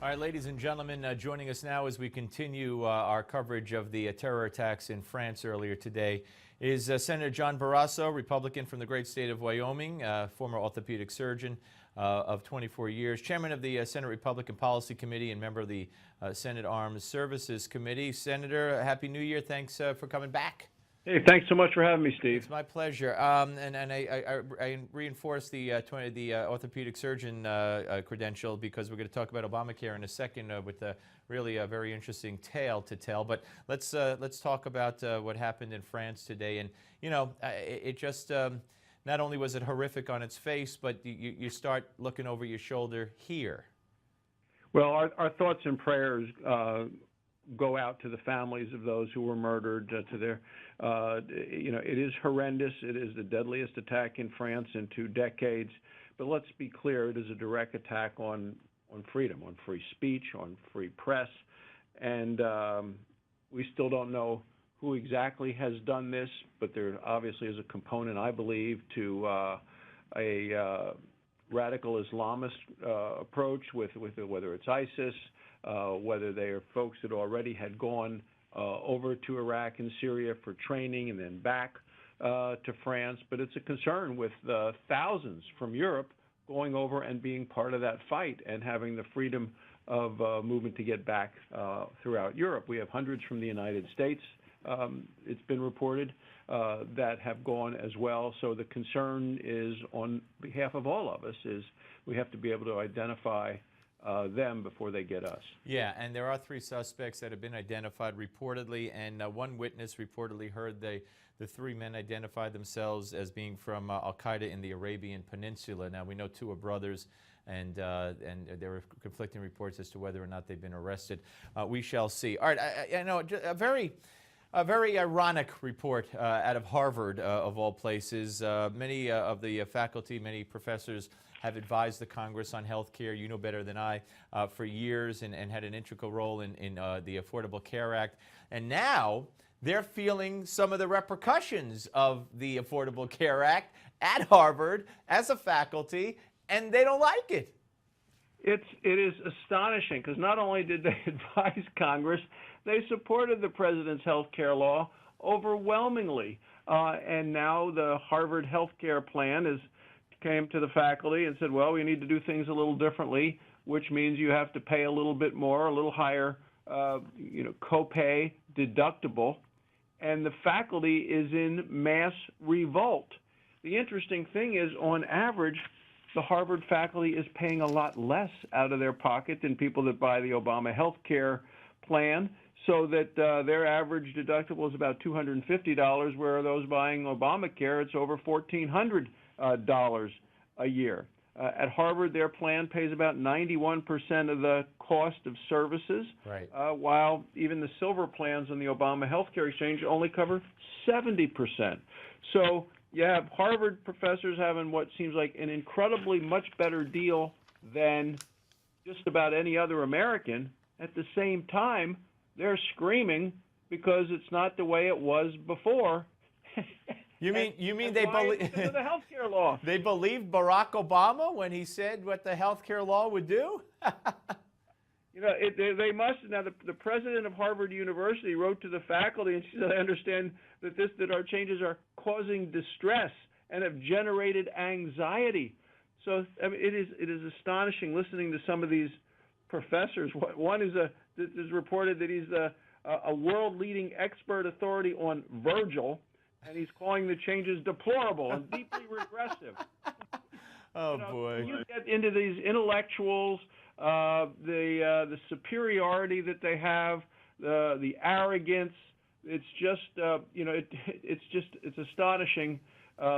All right, ladies and gentlemen, joining us now as we continue our coverage of the terror attacks in France earlier today is Senator John Barrasso, Republican from the great state of Wyoming, former orthopedic surgeon of 24 years, chairman of the Senate Republican Policy Committee and member of the Senate Armed Services Committee. Senator, Happy New Year. Thanks for coming back. Hey, thanks so much for having me, Steve. It's my pleasure. And I reinforce the orthopedic surgeon credential because we're going to talk about Obamacare in a second with really a very interesting tale to tell. But let's talk about what happened in France today. And you know, it just not only was it horrific on its face, but you start looking over your shoulder here. Well, our thoughts and prayers go out to the families of those who were murdered, to their, it is horrendous. It is the deadliest attack in France in 2 decades. But let's be clear, it is a direct attack on freedom, on free speech, on free press. And we still don't know who exactly has done this, but there obviously is a component, I believe, to a radical Islamist approach with whether it's ISIS, whether they are folks that already had gone over to Iraq and Syria for training and then back to France. But it's a concern with thousands from Europe going over and being part of that fight and having the freedom of movement to get back throughout Europe. We have hundreds from the United States, it's been reported, that have gone as well. So the concern is on behalf of all of us is we have to be able to identify them before they get us. Yeah, and there are 3 suspects that have been identified reportedly, and one witness reportedly heard the 3 men identify themselves as being from Al-Qaeda in the Arabian Peninsula. Now, we know 2 are brothers, and there are conflicting reports as to whether or not they've been arrested. We shall see. All right, I know a very ironic report out of Harvard, of all places. Many of the faculty, many professors have advised the Congress on health care, you know better than I, for years and had an integral role in the Affordable Care Act. And now they're feeling some of the repercussions of the Affordable Care Act at Harvard as a faculty, and they don't like it. It is astonishing because not only did they advise Congress, they supported the president's health care law overwhelmingly. And now the Harvard health care plan came to the faculty and said, well, we need to do things a little differently, which means you have to pay a little bit more, a little higher, copay deductible. And the faculty is in mass revolt. The interesting thing is, on average, the Harvard faculty is paying a lot less out of their pocket than people that buy the Obama health care plan, so that their average deductible is about $250, where those buying Obamacare, it's over $1,400 a year. At Harvard, their plan pays about 91% of the cost of services, right, while even the silver plans on the Obama health care exchange only cover 70%. So you have Harvard professors having what seems like an incredibly much better deal than just about any other American. At the same time, they're screaming because it's not the way it was before. You mean they believe the health care law? They believed Barack Obama when he said what the health care law would do? They must. Now, the president of Harvard University wrote to the faculty and she said, I understand that our changes are causing distress and have generated anxiety. So I mean, it is astonishing listening to some of these professors. One is reported that he's a world-leading expert authority on Virgil, and he's calling the changes deplorable and deeply regressive. Oh, boy. When you get into these intellectuals, the superiority that they have, the arrogance, it's just, it's astonishing,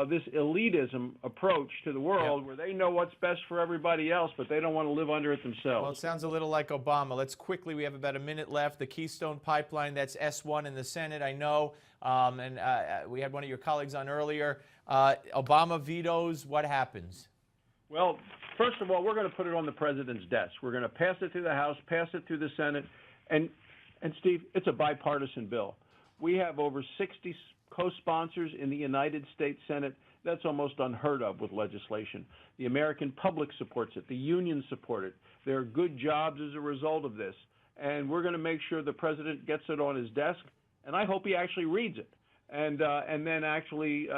this elitism approach to the world, where they know what's best for everybody else, but they don't want to live under it themselves. Well, it sounds a little like Obama. Let's quickly, we have about a minute left. The Keystone Pipeline, that's S1 in the Senate, I know. And we had one of your colleagues on earlier. Obama vetoes, what happens? Well, first of all, we're going to put it on the president's desk. We're going to pass it through the House, pass it through the Senate. And Steve, it's a bipartisan bill. We have over 60 co-sponsors in the United States Senate. That's almost unheard of with legislation. The American public supports it. The unions support it. There are good jobs as a result of this. And we're going to make sure the president gets it on his desk, and I hope he actually reads it and then actually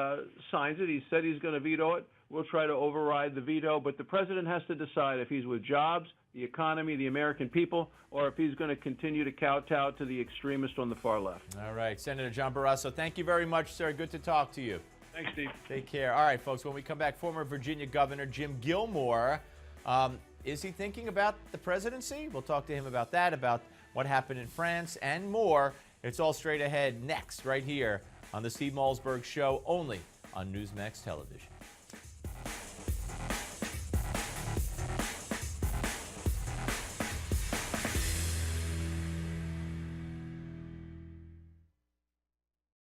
signs it. He said he's going to veto it. We'll try to override the veto, but the president has to decide if he's with jobs, the economy, the American people, or if he's going to continue to kowtow to the extremists on the far left. All right, Senator John Barrasso, thank you very much, sir. Good to talk to you. Thanks, Steve. Take care. All right, folks, when we come back, former Virginia Governor Jim Gilmore, is he thinking about the presidency? We'll talk to him about that, about what happened in France, and more. It's all straight ahead next, right here on the Steve Malzberg Show, only on Newsmax Television.